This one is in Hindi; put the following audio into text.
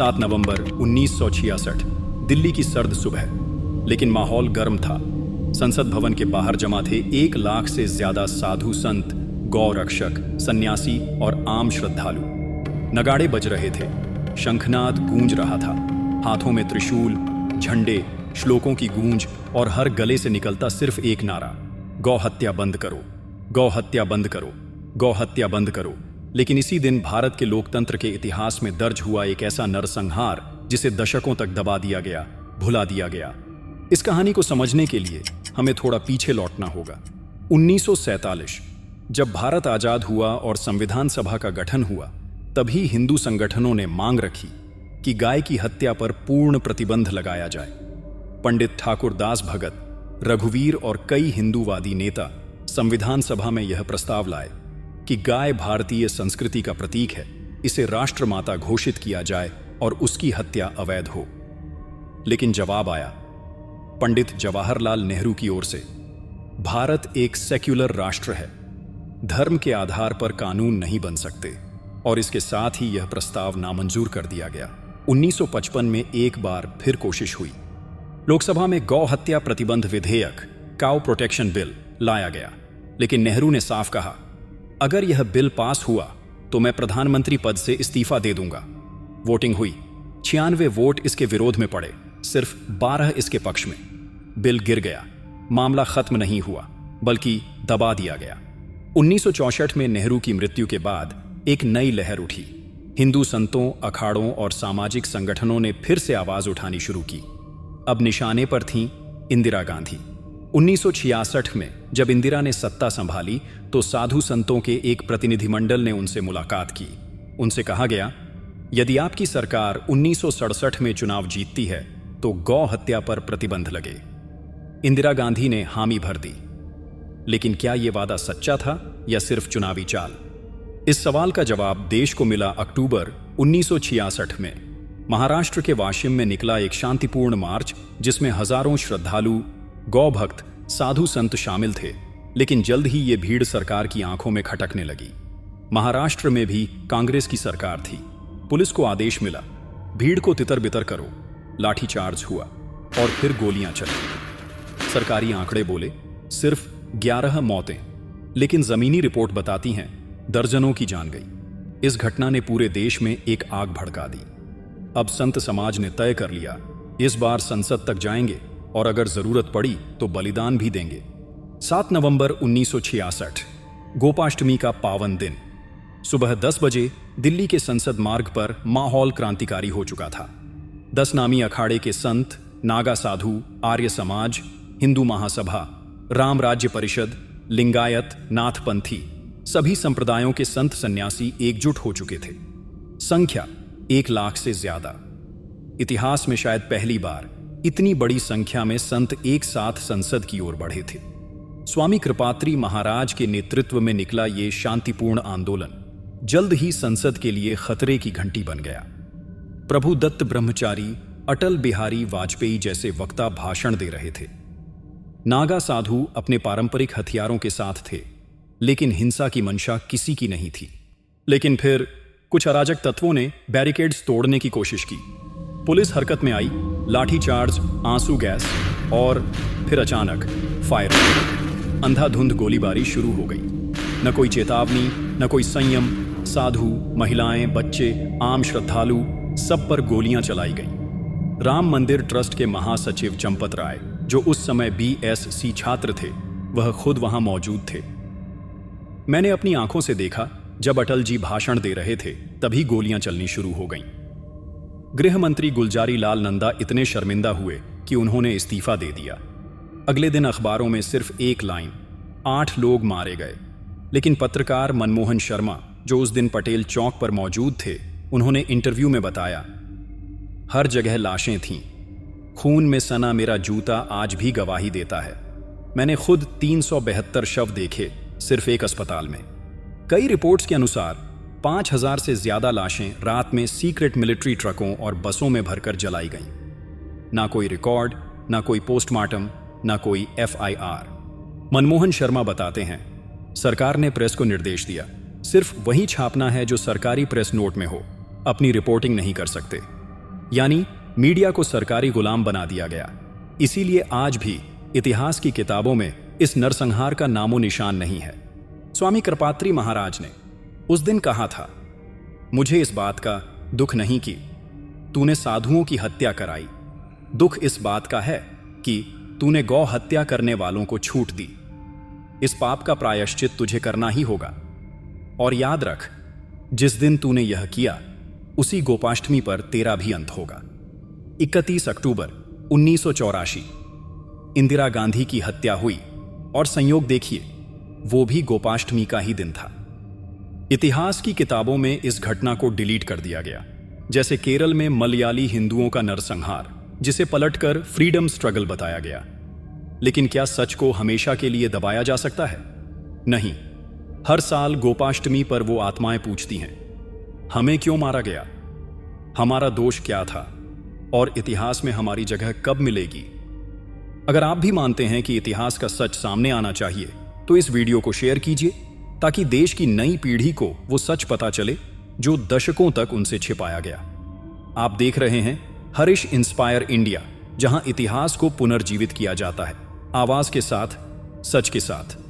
7 नवंबर 1966। दिल्ली की सर्द सुबह, लेकिन माहौल गर्म था। संसद भवन के बाहर जमा थे 1 लाख से ज्यादा साधु संत, गौ रक्षक, सन्यासी और आम श्रद्धालु। नगाड़े बज रहे थे, शंखनाद गूंज रहा था, हाथों में त्रिशूल, झंडे, श्लोकों की गूंज और हर गले से निकलता सिर्फ एक नारा, गौ हत्या बंद करो, गौ हत्या बंद करो, गौ हत्या बंद करो। लेकिन इसी दिन भारत के लोकतंत्र के इतिहास में दर्ज हुआ एक ऐसा नरसंहार जिसे दशकों तक दबा दिया गया, भुला दिया गया। इस कहानी को समझने के लिए हमें थोड़ा पीछे लौटना होगा। 1947 जब भारत आजाद हुआ और संविधान सभा का गठन हुआ, तभी हिंदू संगठनों ने मांग रखी कि गाय की हत्या पर पूर्ण प्रतिबंध लगाया जाए। पंडित ठाकुर दास भगत, रघुवीर और कई हिंदूवादी नेता संविधान सभा में यह प्रस्ताव लाए कि गाय भारतीय संस्कृति का प्रतीक है, इसे राष्ट्रमाता घोषित किया जाए और उसकी हत्या अवैध हो। लेकिन जवाब आया पंडित जवाहरलाल नेहरू की ओर से, भारत एक सेक्युलर राष्ट्र है, धर्म के आधार पर कानून नहीं बन सकते, और इसके साथ ही यह प्रस्ताव नामंजूर कर दिया गया। 1955 में एक बार फिर कोशिश हुई। लोकसभा में गौ हत्या प्रतिबंध विधेयक, काउ प्रोटेक्शन बिल लाया गया, लेकिन नेहरू ने साफ कहा, अगर यह बिल पास हुआ तो मैं प्रधानमंत्री पद से इस्तीफा दे दूंगा। वोटिंग हुई, 96 वोट इसके विरोध में पड़े, सिर्फ 12 इसके पक्ष में। बिल गिर गया, मामला खत्म नहीं हुआ बल्कि दबा दिया गया। 1964 में नेहरू की मृत्यु के बाद एक नई लहर उठी। हिंदू संतों, अखाड़ों और सामाजिक संगठनों ने फिर से आवाज उठानी शुरू की। अब निशाने पर थीं इंदिरा गांधी। 1966 में जब इंदिरा ने सत्ता संभाली तो साधु संतों के एक प्रतिनिधिमंडल ने उनसे मुलाकात की। उनसे कहा गया, यदि आपकी सरकार 1967 में चुनाव जीतती है तो गौ हत्या पर प्रतिबंध लगे। इंदिरा गांधी ने हामी भर दी। लेकिन क्या यह वादा सच्चा था या सिर्फ चुनावी चाल? इस सवाल का जवाब देश को मिला अक्टूबर 1966 में। महाराष्ट्र के वाशिम में निकला एक शांतिपूर्ण मार्च, जिसमें हजारों श्रद्धालु, गौ भक्त, साधु संत शामिल थे। लेकिन जल्द ही ये भीड़ सरकार की आंखों में खटकने लगी। महाराष्ट्र में भी कांग्रेस की सरकार थी। पुलिस को आदेश मिला, भीड़ को तितर बितर करो। लाठीचार्ज हुआ और फिर गोलियां चली। सरकारी आंकड़े बोले सिर्फ 11 मौतें, लेकिन जमीनी रिपोर्ट बताती हैं दर्जनों की जान गई। इस घटना ने पूरे देश में एक आग भड़का दी। अब संत समाज ने तय कर लिया, इस बार संसद तक जाएंगे और अगर जरूरत पड़ी तो बलिदान भी देंगे। 7 नवंबर 1966, गोपाष्टमी का पावन दिन। सुबह 10 बजे दिल्ली के संसद मार्ग पर माहौल क्रांतिकारी हो चुका था। 10 नामी अखाड़े के संत, नागा साधु, आर्य समाज, हिंदू महासभा, राम राज्य परिषद, लिंगायत, नाथपंथी, सभी संप्रदायों के संत सन्यासी एकजुट हो चुके थे। संख्या 1 लाख से ज्यादा। इतिहास में शायद पहली बार इतनी बड़ी संख्या में संत एक साथ संसद की ओर बढ़े थे। स्वामी कृपात्री महाराज के नेतृत्व में निकला ये शांतिपूर्ण आंदोलन जल्द ही संसद के लिए खतरे की घंटी बन गया। प्रभु दत्त ब्रह्मचारी, अटल बिहारी वाजपेयी जैसे वक्ता भाषण दे रहे थे। नागा साधु अपने पारंपरिक हथियारों के साथ थे, लेकिन हिंसा की मंशा किसी की नहीं थी। लेकिन फिर कुछ अराजक तत्वों ने बैरिकेड्स तोड़ने की कोशिश की। पुलिस हरकत में आई, लाठीचार्ज, आंसू गैस और फिर अचानक फायर। अंधाधुंध गोलीबारी शुरू हो गई। न कोई चेतावनी, न कोई संयम। साधु, महिलाएं, बच्चे, आम श्रद्धालु, सब पर गोलियां चलाई गई। राम मंदिर ट्रस्ट के महासचिव चंपत राय, जो उस समय BSc छात्र थे, वह खुद वहां मौजूद थे। मैंने अपनी आंखों से देखा, जब अटल जी भाषण दे रहे थे तभी गोलियां चलनी शुरू हो गईं। गृह मंत्री गुलजारी लाल नंदा इतने शर्मिंदा हुए कि उन्होंने इस्तीफा दे दिया। अगले दिन अखबारों में सिर्फ एक लाइन, 8 लोग मारे गए। लेकिन पत्रकार मनमोहन शर्मा, जो उस दिन पटेल चौक पर मौजूद थे, उन्होंने इंटरव्यू में बताया, हर जगह लाशें थीं, खून में सना मेरा जूता आज भी गवाही देता है। मैंने खुद 372 शव देखे सिर्फ एक अस्पताल में। कई रिपोर्ट्स के अनुसार 5000 से ज्यादा लाशें रात में सीक्रेट मिलिट्री ट्रकों और बसों में भरकर जलाई गईं। ना कोई रिकॉर्ड, ना कोई पोस्टमार्टम, ना कोई FIR। मनमोहन शर्मा बताते हैं, सरकार ने प्रेस को निर्देश दिया, सिर्फ वही छापना है जो सरकारी प्रेस नोट में हो, अपनी रिपोर्टिंग नहीं कर सकते। यानी मीडिया को सरकारी गुलाम बना दिया गया। इसीलिए आज भी इतिहास की किताबों में इस नरसंहार का नामो निशान नहीं है। स्वामी कृपात्री महाराज ने उस दिन कहा था, मुझे इस बात का दुख नहीं कि तूने साधुओं की हत्या कराई, दुख इस बात का है कि तूने गौ हत्या करने वालों को छूट दी। इस पाप का प्रायश्चित तुझे करना ही होगा। और याद रख, जिस दिन तूने यह किया उसी गोपाष्टमी पर तेरा भी अंत होगा। 31 अक्टूबर 1984 इंदिरा गांधी की हत्या हुई और संयोग देखिए, वो भी गोपाष्टमी का ही दिन था। इतिहास की किताबों में इस घटना को डिलीट कर दिया गया, जैसे केरल में मलयाली हिंदुओं का नरसंहार, जिसे पलटकर फ्रीडम स्ट्रगल बताया गया। लेकिन क्या सच को हमेशा के लिए दबाया जा सकता है? नहीं। हर साल गोपाष्टमी पर वो आत्माएं पूछती हैं, हमें क्यों मारा गया, हमारा दोष क्या था, और इतिहास में हमारी जगह कब मिलेगी? अगर आप भी मानते हैं कि इतिहास का सच सामने आना चाहिए, तो इस वीडियो को शेयर कीजिए, ताकि देश की नई पीढ़ी को वो सच पता चले जो दशकों तक उनसे छिपाया गया। आप देख रहे हैं हरीश इंस्पायर इंडिया, जहां इतिहास को पुनर्जीवित किया जाता है, आवाज के साथ, सच के साथ।